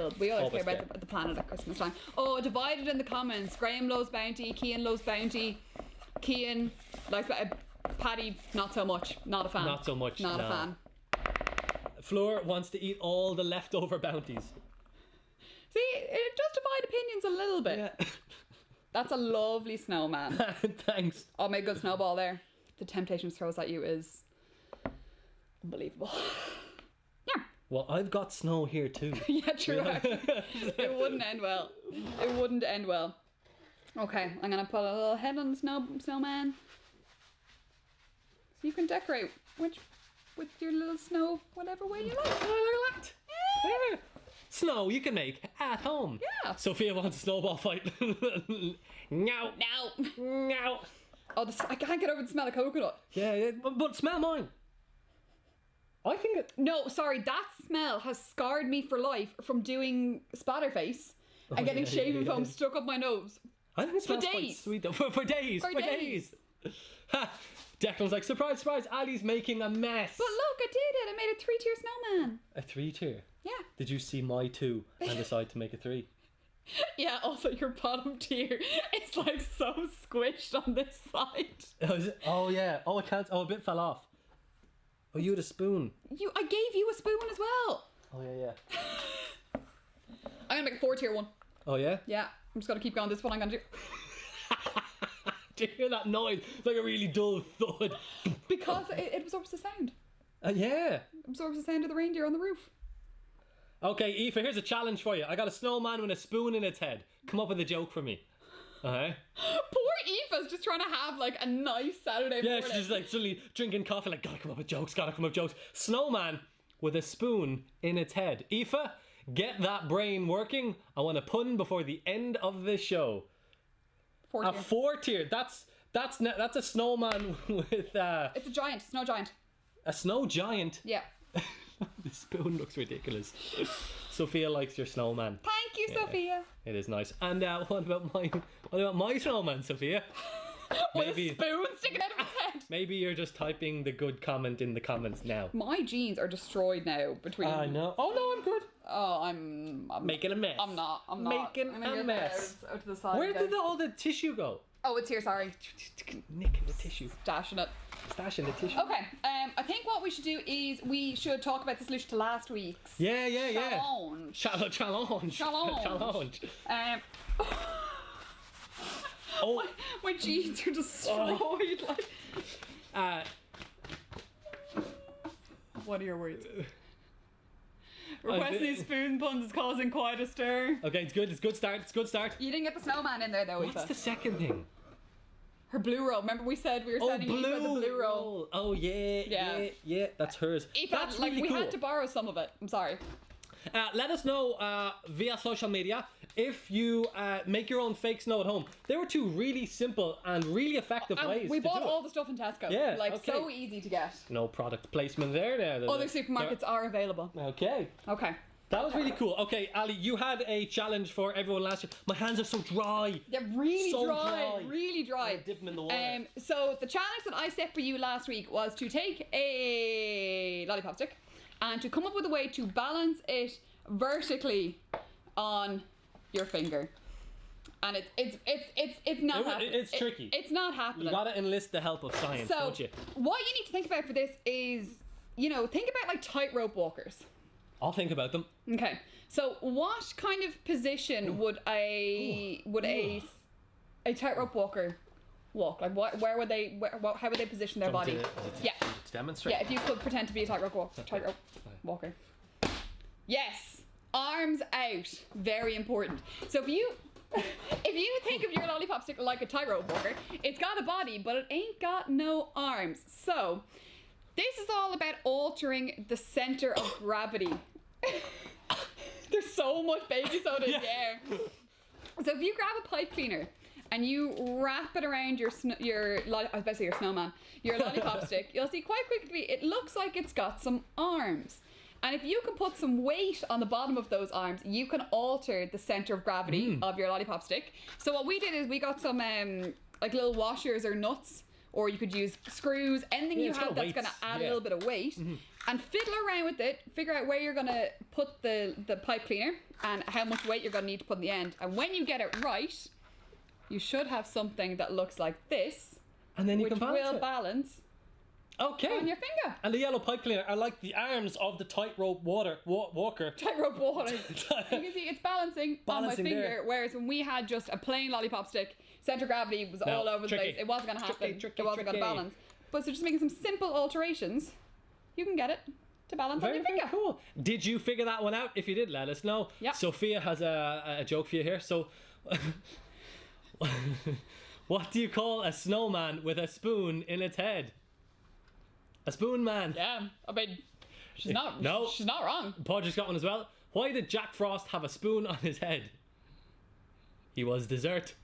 about the planet at Christmas time. Oh, divided in the comments. Graham loves bounty, Cian loves bounty. Cian likes Paddy, not so much. Not a fan. Not so much. Not a fan. Fleur wants to eat all the leftover bounties. See, it does divide opinions a little bit. Yeah. That's a lovely snowman. Thanks. Oh, made a good snowball there. The temptation throws at you is unbelievable. Yeah. Well, I've got snow here too. Yeah, true. It wouldn't end well. It wouldn't end well. Okay, I'm gonna put a little head on the snowman, so you can decorate with your little snow whatever way you like. Oh, look at that. Yeah. Snow you can make at home. Yeah. Sophia wants a snowball fight. No. Oh, I can't get over the smell of coconut. Yeah, but smell mine. I think it. No, sorry, that smell has scarred me for life from doing Spatterface and getting shaving foam stuck up my nose. I think it smells quite sweet though. For days. Ha! Declan's like, surprise, Ali's making a mess. But look, I did it. I made a 3-tier snowman. A 3-tier? Yeah. Did you see my 2 and decide to make a 3? Yeah, also your bottom tier is like so squished on this side. Oh yeah. Oh, I can't. Oh, a bit fell off. Oh, you had a spoon. I gave you a spoon as well. Oh yeah. I'm gonna make a 4-tier one. Oh yeah? Yeah, I'm just gonna keep going. This is what I'm gonna do. Do you hear that noise? It's like a really dull thud. Because it absorbs the sound. Yeah. Absorbs the sound of the reindeer on the roof. Okay, Aoife, here's a challenge for you. I got a snowman with a spoon in its head. Come up with a joke for me. Okay. Poor Aoife's just trying to have like a nice Saturday morning. Yeah, she's just like suddenly drinking coffee, like, gotta come up with jokes, gotta come up with jokes. Snowman with a spoon in its head. Aoife, get that brain working. I want a pun before the end of the show. 4-tier. A 4-tier. That's a snowman with It's a giant, snow giant. a snow giant. Yeah. The spoon looks ridiculous. Sophia likes your snowman. Thank you, Sophia. It is nice. And what about my snowman, Sophia? With a spoon sticking out of his head. Maybe you're just typing the good comment in the comments now. My jeans are destroyed now between. I know. Oh no, I'm good. Oh, I'm Making a mess. I'm not. Making I'm gonna a get mess. those out to the side. Where guys. did all the tissue go? Oh, it's here. Sorry. Nicking the tissue. Stashing it. Stashing the tissue. Okay. I think what we should do is we should talk about the solution to last week's. Yeah. Challenge. Challenge. Challenge. Oh. My jeans are destroyed. Like. What are your words? Requesting spoon puns is causing quite a stir. Okay, it's good. It's good start. It's good start. You didn't get the snowman in there though, What's Aoife. the second thing? Her blue roll. Remember we said we were sending Aoife the blue roll. Oh yeah. That's hers. Aoife, That's like really we cool. had to borrow some of it. I'm sorry. Let us know via social media if you make your own fake snow at home. There were two really simple and really effective ways We to bought do all it. the stuff in Tesco. Yeah, Like okay. so easy to get. No product placement there now. Other supermarkets are available. Okay. Okay. That was really cool. Okay, Ali, you had a challenge for everyone last year. My hands are so dry. They're really So dry. Really dry. I'll dip them in the water. So the challenge that I set for you last week was to take a lollipop stick and to come up with a way to balance it vertically on your finger. And it's not happening. It's tricky. It's not happening. You gotta enlist the help of science, So don't you? what you need to think about for this is, think about like tightrope walkers. I'll think about them. Okay. So what kind of position would a tightrope walker walk? Like how would they position their body? Yeah. To demonstrate. Yeah, if you could pretend to be a tightrope walker. Yes. Arms out. Very important. So if you think of your lollipop stick like a tightrope walker, it's got a body, but it ain't got no arms. So this is all about altering the center of gravity. There's so much baby soda in the air. So if you grab a pipe cleaner and you wrap it around your snowman, your lollipop stick, you'll see quite quickly it looks like it's got some arms. And if you can put some weight on the bottom of those arms, you can alter the center of gravity of your lollipop stick. So what we did is we got some like little washers or nuts, or you could use screws, anything you have that's going to add a little bit of weight, and fiddle around with it, figure out where you're going to put the pipe cleaner and how much weight you're going to need to put in the end. And when you get it right, you should have something that looks like this, And then you can balance will it. balance Okay. on your finger. And the yellow pipe cleaner are like the arms of the tightrope walker. Tightrope walker. You can see it's balancing on my Balancing finger, there. whereas when we had just a plain lollipop stick, center of gravity was all over the tricky. place. It wasn't going to happen. Tricky, it wasn't going to tricky. balance. But so just making some simple alterations, you can get it to balance on Very, your very finger. cool. Did you figure that one out? If you did, let us know. Yep. Sophia has a joke for you here. So, what do you call a snowman with a spoon in its head? A spoon man. Yeah, I mean, she's not wrong. Podger's got one as well. Why did Jack Frost have a spoon on his head? He was dessert.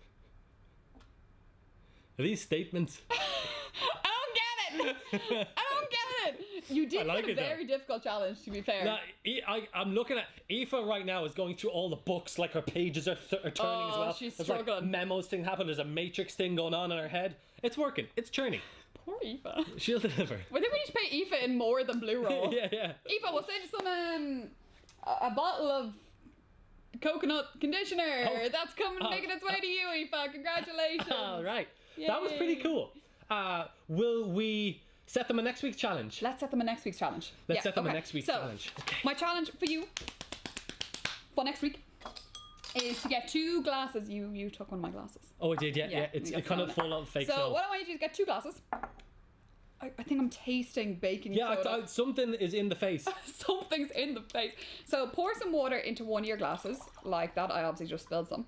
Are these statements? I don't get it. You did like set a it, though. very difficult challenge, to be fair. Now, I'm looking at Aoife right now is going through all the books, like her pages are turning as well. She's There's like struggling. memos thing happening. There's a matrix thing going on in her head. It's working. It's churning. Poor Aoife. She'll deliver. I think we need to pay Aoife in more than blue roll. yeah. Aoife, we'll send you some a bottle of coconut conditioner. Oh. That's coming, making its way to you, Aoife. Congratulations. All right. That was pretty Yay. cool. Will we set them a next week's challenge? Let's set them a next week's challenge. Let's set them a okay. next week's So, challenge. Okay. my challenge for you for next week is to get 2 glasses. You took one of my glasses. Oh, I did, yeah. Yeah, It's we got kind of some full of fake So snow. what I want you to do is get 2 glasses. I think I'm tasting baking soda. Something is in the face. Something's in the face. So pour some water into one of your glasses, like that. I obviously just spilled some.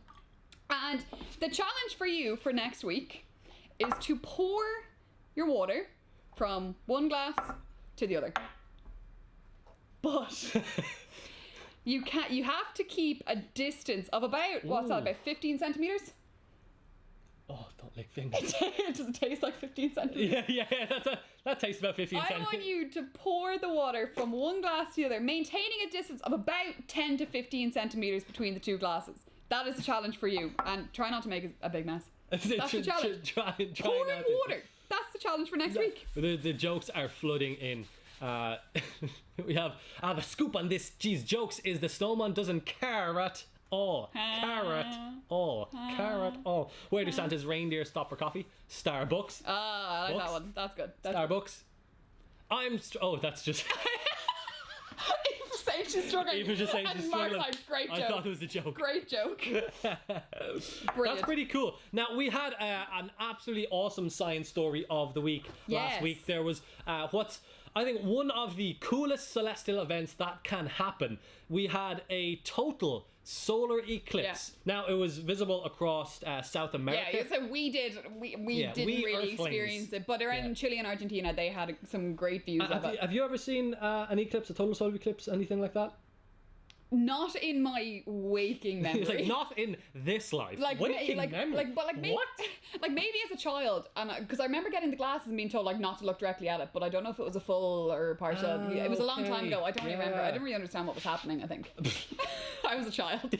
And the challenge for you for next week is to pour your water from one glass to the other. But you have to keep a distance of about, what's that, about 15 centimeters? Oh, don't lick fingers. Does it taste like 15 centimeters? Yeah. That tastes about 15 I centimeters. want you to pour the water from one glass to the other, maintaining a distance of about 10 to 15 centimeters between the 2 glasses. That is the challenge for you, and try not to make a big mess. That's the challenge. Try Pouring not to. water. That's the challenge for next week. The jokes are flooding in. We have the scoop on this. Jokes is the snowman doesn't carrot all. Carrot all. Carrot all. Where do Santa's reindeer stop for coffee? Starbucks. I like that one. That's good. Starbucks. That's just. Eva's saying she's struggling. Eva's just saying she's struggling. Great joke. I thought it was a joke. Great joke. Brilliant. That's pretty cool. Now, we had an absolutely awesome science story of the week last week. There was I think one of the coolest celestial events that can happen. We had a total solar eclipse. Now, it was visible across South America. Yeah, so we didn't really experience it, but around Chile and Argentina, they had some great views of it. Have you ever seen an eclipse, a total solar eclipse, anything like that? Not in my waking memory. It's like not in this life. Waking memory. Maybe as a child, and because I remember getting the glasses and being told not to look directly at it, but I don't know if it was a full or partial. It was a long time ago. I don't really remember. I didn't really understand what was happening. I think I was a child.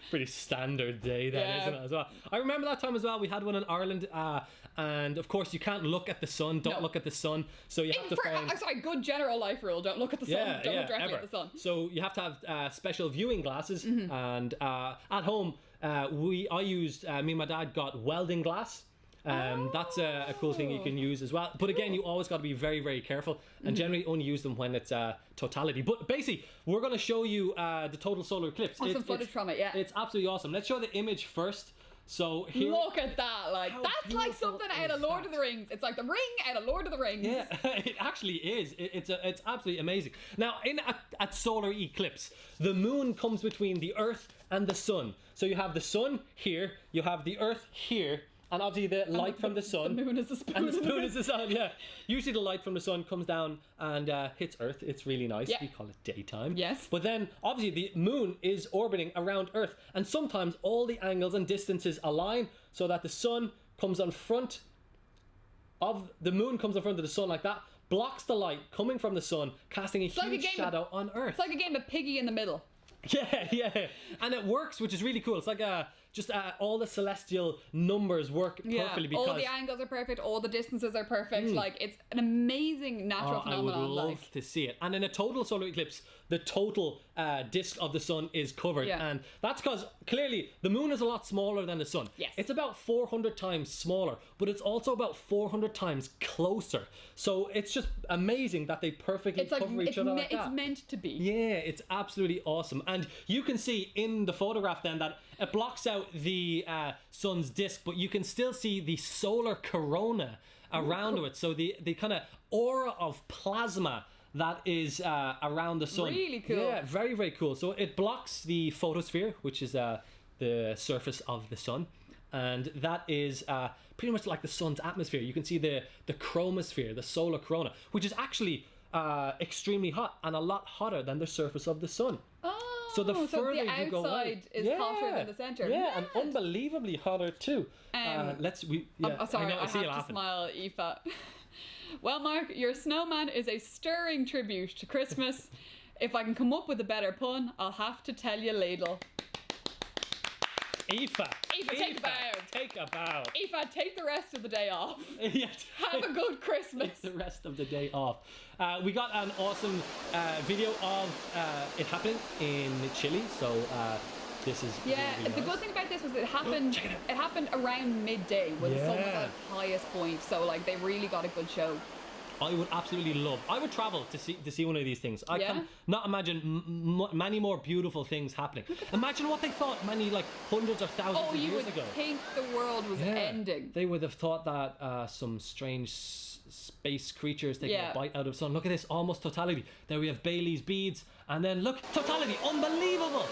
Pretty standard day then, isn't it, as well? I remember that time as well. We had one in Ireland, and of course you can't look at the sun. Don't look at the sun. So you have to find. Sorry, good general life rule. Don't look at the sun. Don't look directly at the sun. So you have to have special viewing glasses, and at home me and my dad got welding glass. That's a cool thing you can use as well. But again, you always got to be very, very careful, and generally only use them when it's totality. But basically, we're going to show you the total solar eclipse. Some footage from it, yeah. It's absolutely awesome. Let's show the image first. So here, look at that! That's like something out of Lord of the Rings. It's like the ring out of Lord of the Rings. Yeah, it actually is. It's absolutely amazing. Now, at solar eclipse, the moon comes between the Earth and the sun. So you have the sun here, you have the Earth here. And obviously the light from the sun. The moon is the spoon. And the spoon is the sun, yeah. Usually the light from the sun comes down and hits Earth. It's really nice. Yeah. We call it daytime. Yes. But then obviously the moon is orbiting around Earth. And sometimes all the angles and distances align so that the sun comes on front of the moon, comes in front of the sun like that, blocks the light coming from the sun, casting a huge shadow on Earth. It's like a game of piggy in the middle. Yeah. And it works, which is really cool. It's like all the celestial numbers work perfectly because all the angles are perfect, all the distances are perfect. It's an amazing natural phenomenon. I would love to see it. And in a total solar eclipse, the total disk of the sun is covered, and that's because clearly the moon is a lot smaller than the sun. Yes, it's about 400 times smaller, but it's also about 400 times closer. So it's just amazing that they perfectly cover each other like that. It's meant to be. Yeah, it's absolutely awesome. And you can see in the photograph then that it blocks out the sun's disk, but you can still see the solar corona around it. So the kind of aura of plasma that is around the sun. Really cool. Yeah, very, very cool. So it blocks the photosphere, which is the surface of the sun. And that is pretty much like the sun's atmosphere. You can see the chromosphere, the solar corona, which is actually extremely hot and a lot hotter than the surface of the sun. Oh, so the further you go away, is hotter than the center. Yeah, and unbelievably hotter too. I'm sorry, I have to smile, Aoife. Well, Mark, your snowman is a stirring tribute to Christmas. If I can come up with a better pun, I'll have to tell you ladle. Aoife, take a bow. Take a bow. Aoife, take the rest of the day off. Yes. Have a good Christmas. Take the rest of the day off. We got an awesome video of it happening in Chile. So this is really the nice. good thing about this was it happened. It happened around midday when the sun was at its highest point. So they really got a good show. I would absolutely love. I would travel to see one of these things. I Yeah. can not imagine many more beautiful things happening. Imagine what they thought many like hundreds of thousands of you years would ago. think the world was ending. They would have thought that some strange space creatures taking Yeah. a bite out of sun. Look at this, almost totality. There we have Bailey's beads, and then look, totality, unbelievable.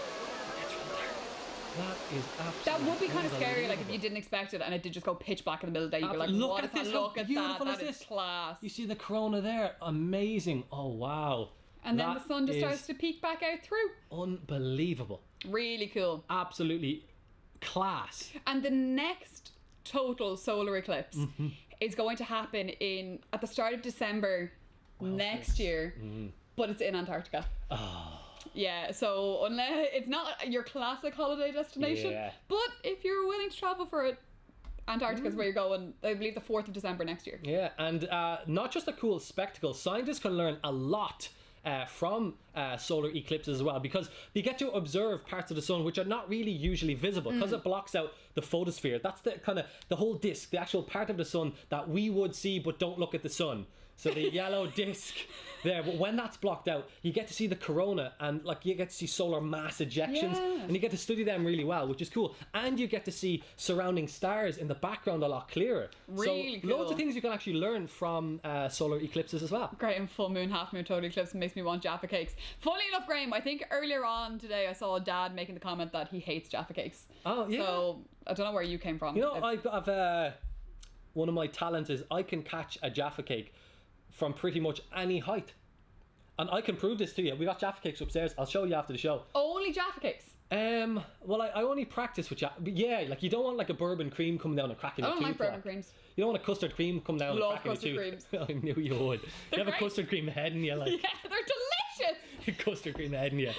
That is absolutely. That would be kind of scary, like if you didn't expect it and it did just go pitch black in the middle of the day. You'd be like, Look what at is that? this, Look how at beautiful that. is That is this? class. You see the corona there, amazing. Oh wow. And then That the sun just is starts to peek back out through. unbelievable. Really cool. Absolutely class. And the next total solar eclipse is going to happen at the start of December next year, but it's in Antarctica. Oh. Yeah, so unless it's not your classic holiday destination, Yeah. but if you're willing to travel for it, Antarctica is where you're going. I believe the 4th of December next year. Yeah, and not just a cool spectacle, scientists can learn a lot from solar eclipses as well, because you get to observe parts of the sun which are not really usually visible because it blocks out the photosphere. That's the kind of the whole disk, the actual part of the sun that we would see but don't look at the sun. So the yellow disk there, but when that's blocked out, you get to see the corona, and like you get to see solar mass ejections, and you get to study them really well, which is cool. And you get to see surrounding stars in the background a lot clearer. Really so cool. Loads of things you can actually learn from solar eclipses as well. Great, and full moon, half moon, total eclipse makes me want Jaffa cakes. Funnily enough, Graham, I think earlier on today I saw Dad making the comment that he hates Jaffa cakes. Oh yeah. So I don't know where you came from. You know, I've one of my talents is I can catch a Jaffa cake from pretty much any height. And I can prove this to you. We got Jaffa cakes upstairs. I'll show you after the show. Only Jaffa cakes. Well, I only practice with Jaffa. But yeah, like you don't want like a bourbon cream coming down and cracking I your don't tooth. like bourbon creams. You don't want a custard cream come down Love and cracking your custard tooth. I knew you would. You have great. a custard cream head in you, like Yeah, they're delicious. custard cream head in you.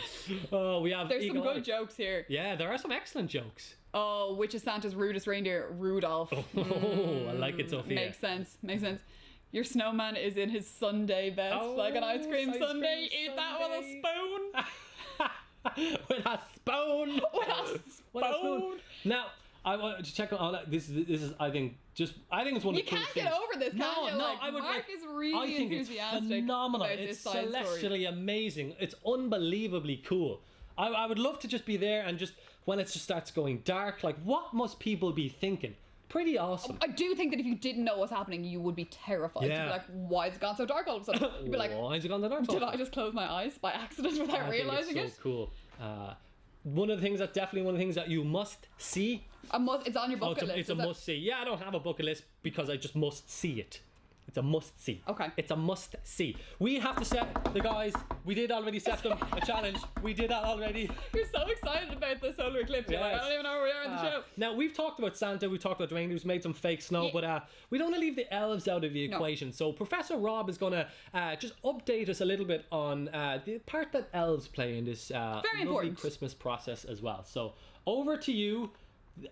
Oh, we have. There's some eagle good eye. jokes here. Yeah, there are some excellent jokes. Oh, which is Santa's rudest reindeer? Rudolph. Oh, I like it, Sophia. Makes sense. Makes sense. Your snowman is in his sundae vest, like an ice cream sundae. Eat that with a spoon. With a spoon. With a spoon. Now, I want to check on this. This is, I think, it's one of You the coolest can't get things. over this, can you? Like, I would. Mark is really I think it's enthusiastic phenomenal. about It's this side story. celestially amazing. It's unbelievably cool. I would love to just be there and just when it just starts going dark, like what must people be thinking? Pretty awesome. I do think that if you didn't know what's happening, you would be terrified. Yeah. You'd be like, why has it gone so dark all of a sudden? You'd be like, why has it gone the dark? did I just close my eyes by accident without realizing it's so cool. One of the things that you must see. It's on your bucket list. It's a must see. Yeah, I don't have a bucket list because I just must see it. It's a must see. Okay. It's a must see. We have to set the guys. We did already set them a challenge. We did that already. You're so excited about the solar eclipse. You're like, I don't even know where we are in the show. Now we've talked about Santa. We talked about reindeers. Made some fake snow, but we don't want to leave the elves out of the equation. So Professor Rob is going to just update us a little bit on the part that elves play in this lovely important Christmas process as well. So over to you,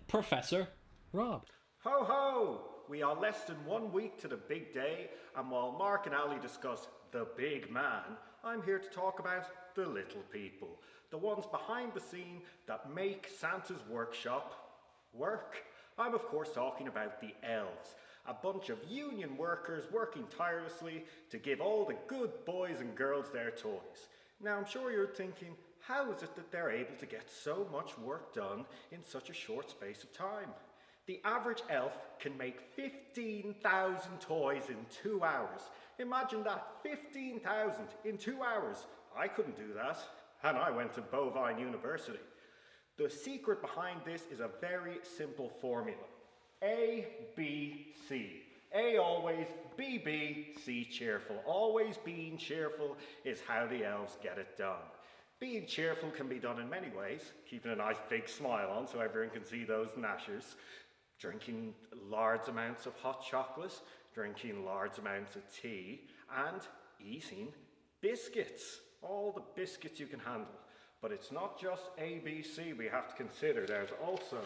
Professor Rob. Ho ho! We are less than 1 week to the big day, and while Mark and Ali discuss the big man, I'm here to talk about the little people, the ones behind the scene that make Santa's workshop work. I'm of course talking about the elves, a bunch of union workers working tirelessly to give all the good boys and girls their toys. Now I'm sure you're thinking, how is it that they're able to get so much work done in such a short space of time? The average elf can make 15,000 toys in 2 hours. Imagine that, 15,000 in 2 hours. I couldn't do that, and I went to Bovine University. The secret behind this is a very simple formula. A, B, C. A always, B, B, C cheerful. Always being cheerful is how the elves get it done. Being cheerful can be done in many ways, keeping a nice big smile on so everyone can see those gnashers, drinking large amounts of hot chocolate, drinking large amounts of tea, and eating biscuits. All the biscuits you can handle. But it's not just A, B, C we have to consider. There's also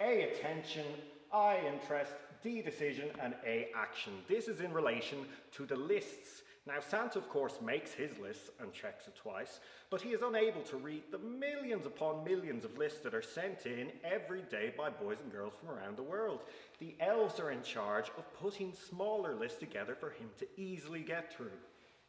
A, attention, I, interest, D, decision, and A, action. This is in relation to the lists Now, Santa, of course, makes his lists and checks it twice, but he is unable to read the millions upon millions of lists that are sent in every day by boys and girls from around the world. The elves are in charge of putting smaller lists together for him to easily get through.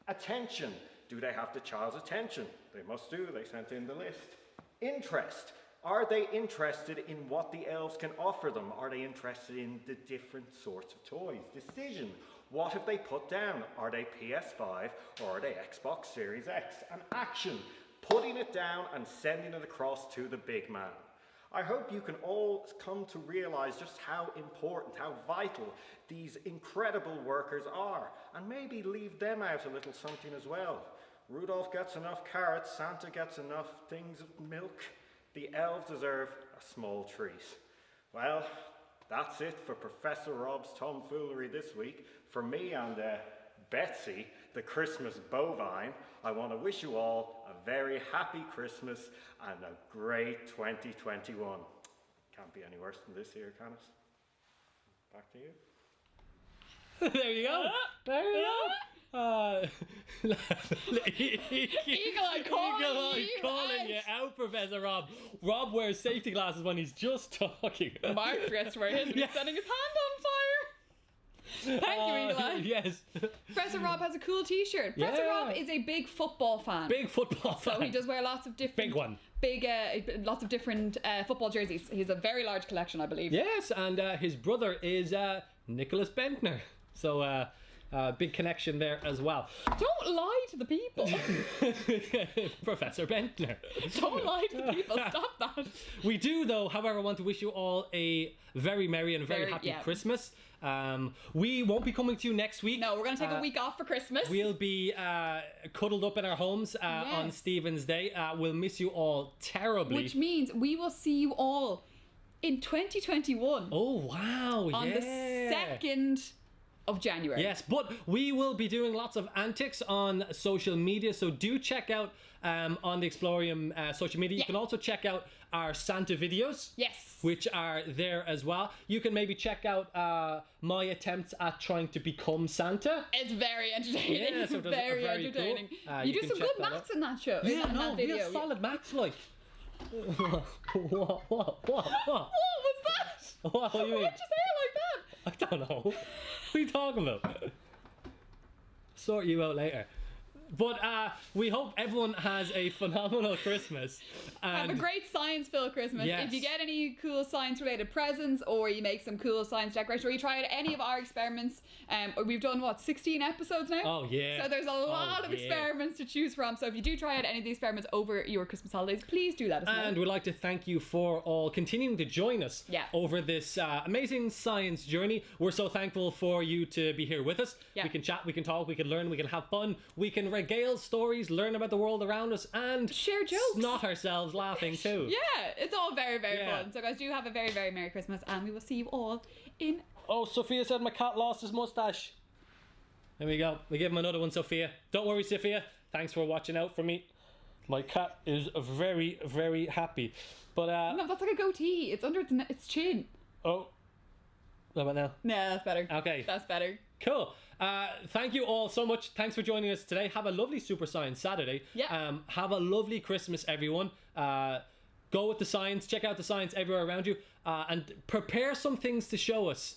Attention. Do they have the child's attention? They must do. They sent in the list. Interest. Are they interested in what the elves can offer them? Are they interested in the different sorts of toys? Decision. What have they put down? Are they PS5 or are they Xbox Series X? And action. Putting it down and sending it across to the big man. I hope you can all come to realize just how important, how vital these incredible workers are, and maybe leave them out a little something as well. Rudolph gets enough carrots, Santa gets enough things of milk. The elves deserve a small treat. Well, that's it for Professor Rob's tomfoolery this week. For me and Betsy, the Christmas bovine, I want to wish you all a very happy Christmas and a great 2021. Can't be any worse than this here, can it? Back to you. There you go. There you go. Eagle-eye calling you out, Professor Rob. Rob wears safety glasses when he's just talking. Mark forgets to wear his and he's setting his hand on fire. Thank you, Eagle-eye. Yes. Professor Rob has a cool t-shirt. Yeah. Professor Rob is a big football fan. Big football fan. So he does wear lots of different... Big one. Lots of different football jerseys. He has a very large collection, I believe. Yes, and his brother is Nicholas Bentner. So, big connection there as well. Don't lie to the people. Professor Bentner. Don't lie to the people. Stop that. We do, though, however, want to wish you all a very merry and very happy yeah. Christmas. We won't be coming to you next week. No, we're going to take a week off for Christmas. We'll be cuddled up in our homes on Stephen's Day. We'll miss you all terribly. Which means we will see you all in 2021. Oh, wow. On the 2nd of January. Yes, but we will be doing lots of antics on social media, so do check out on the Explorium social media. You can also check out our Santa videos. Yes. Which are there as well. You can maybe check out my attempts at trying to become Santa. It's very entertaining. Yeah, so very entertaining. Cool. You do some good maths in that show. Yeah, in that video. Real solid maths, like. What What was that? What do you mean? Why'd you say it like that? I don't know. What are you talking about? Sort you out later. But we hope everyone has a phenomenal Christmas. And have a great science-filled Christmas. Yes. If you get any cool science-related presents, or you make some cool science decorations, or you try out any of our experiments, we've done, 16 episodes now? Oh, yeah. So there's a lot of experiments to choose from. So if you do try out any of the experiments over your Christmas holidays, please do let us know. And we'd like to thank you for all continuing to join us over this amazing science journey. We're so thankful for you to be here with us. Yeah. We can chat, we can talk, we can learn, we can have fun, we can regale stories, learn about the world around us, and share jokes. Snot ourselves laughing too. Yeah, it's all very, very fun. So guys, do have a very, very Merry Christmas, and we will see you all in... Oh, Sophia said my cat lost his mustache. There we go. We give him another one, Sophia. Don't worry, Sophia. Thanks for watching out for me. My cat is very, very happy. But No, that's like a goatee. It's under its chin. Oh. How about now? Nah, that's better. Okay. That's better. Cool. Thank you all so much. Thanks for joining us today. Have a lovely Super Science Saturday. Yeah. Have a lovely Christmas, everyone. Go with the science. Check out the science everywhere around you. And prepare some things to show us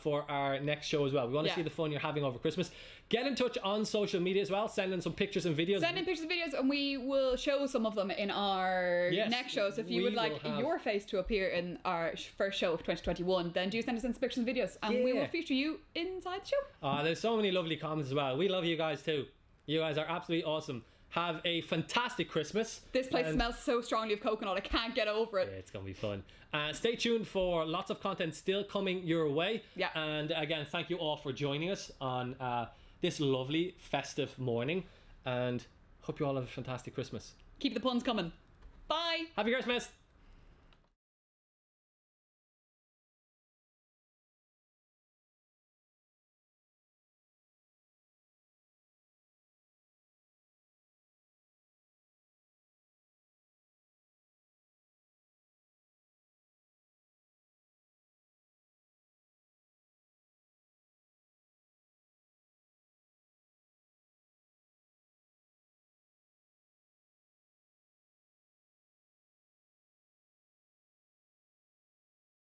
for our next show as well. We want to see the fun you're having over Christmas. Get in touch on social media as well. Send in some pictures and videos. Send in pictures and videos, and we will show some of them in our next show. So if you would like your face to appear in our first show of 2021, then do send us in some pictures and videos, and we will feature you inside the show. There's so many lovely comments as well. We love you guys too. You guys are absolutely awesome. Have a fantastic Christmas. This place smells so strongly of coconut. I can't get over it. Yeah, it's going to be fun. Stay tuned for lots of content still coming your way. Yeah. And again, thank you all for joining us on this lovely festive morning. And hope you all have a fantastic Christmas. Keep the puns coming. Bye. Happy Christmas.